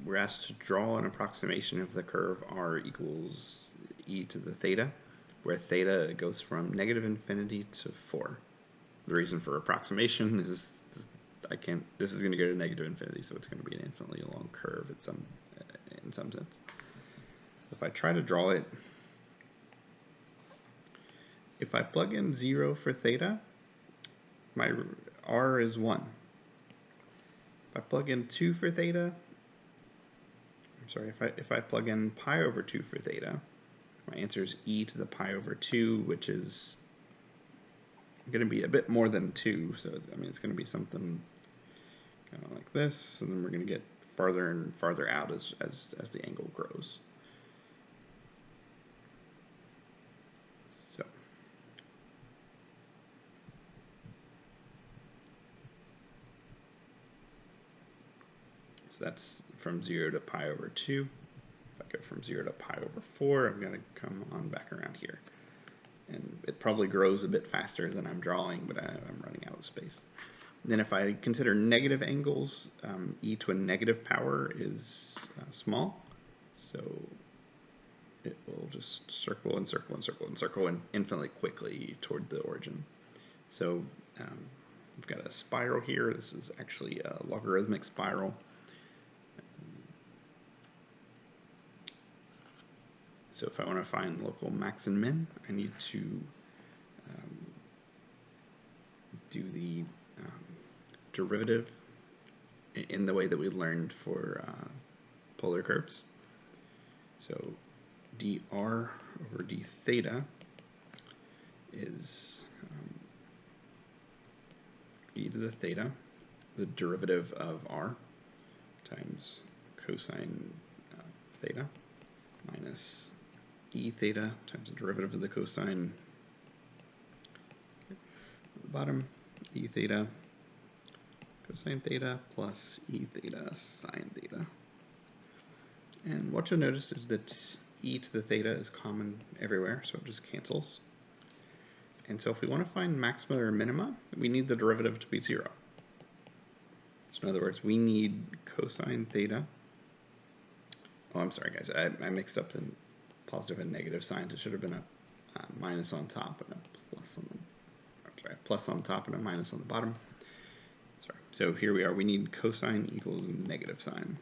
we're asked to draw an approximation of the curve r equals e to the theta, where theta goes from negative infinity to 4. The reason for approximation is this is going to go to negative infinity, so it's going to be an infinitely long curve in some sense. If I try to draw it, if I plug in 0 for theta, my r is 1. If I plug in 2 for theta, if I plug in pi over 2 for theta, my answer is e to the pi over 2, which is going to be a bit more than 2. So it's going to be something kind of like this, and then we're going to get farther and farther out as the angle grows. So that's from 0 to pi over 2. If I go from 0 to pi over 4, I'm going to come on back around here. And it probably grows a bit faster than I'm drawing, but I'm running out of space. Then if I consider negative angles, e to a negative power is small. So it will just circle and circle and circle and circle and infinitely quickly toward the origin. So we've got a spiral here. This is actually a logarithmic spiral. So if I want to find local max and min, I need to do the derivative in the way that we learned for polar curves. So dr over d theta is e to the theta, the derivative of r, times cosine theta, minus e theta times the derivative of the cosine at the bottom, e theta cosine theta plus e theta sine theta. And what you'll notice is that e to the theta is common everywhere, so it just cancels. And so if we want to find maxima or minima, we need the derivative to be 0. So in other words, we need cosine theta. Oh, I'm sorry, guys. I mixed up the positive and negative signs. It should have been a minus on top and a plus on the plus on top and a minus on the bottom. Sorry. So here we are. We need cosine equals negative sign.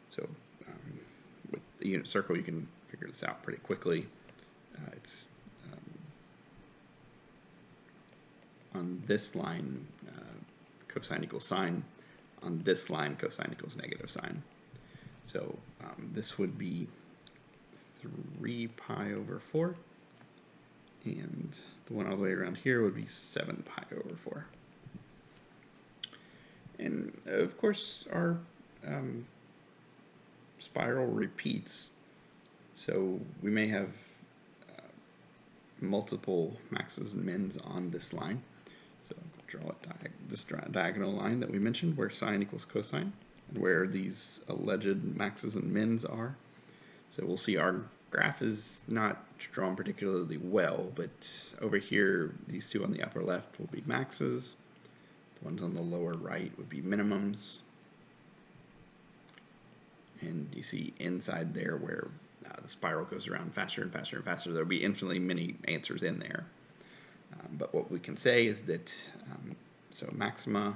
So with the unit circle, you can figure this out pretty quickly. It's on this line, cosine equals sine. On this line, cosine equals negative sine. So this would be 3 pi over 4, and the one all the way around here would be 7 pi over 4. And of course, our spiral repeats, so we may have multiple maxes and mins on this line. So draw this diagonal line that we mentioned where sine equals cosine and where these alleged maxes and mins are. So we'll see our graph is not drawn particularly well, but over here these two on the upper left will be maxes, the ones on the lower right would be minimums, and you see inside there where the spiral goes around faster and faster and faster, there'll be infinitely many answers in there. But what we can say is that, so maxima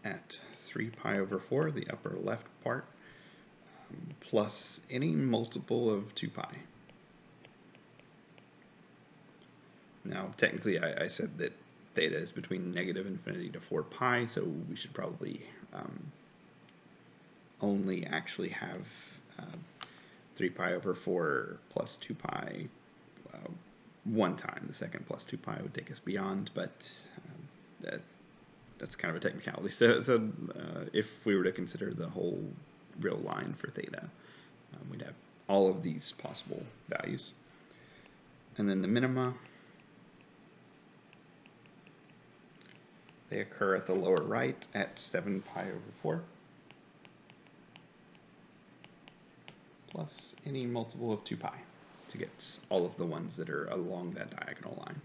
at 3 pi over 4, the upper left part, plus any multiple of 2 pi. Now, technically, I said that theta is between negative infinity to 4 pi, so we should probably only actually have 3 pi over 4 plus 2 pi one time. The second plus 2 pi would take us beyond, but that's kind of a technicality. So if we were to consider the whole real line for theta, we'd have all of these possible values. And then the minima, they occur at the lower right at 7 pi over 4. Plus any multiple of 2 pi to get all of the ones that are along that diagonal line.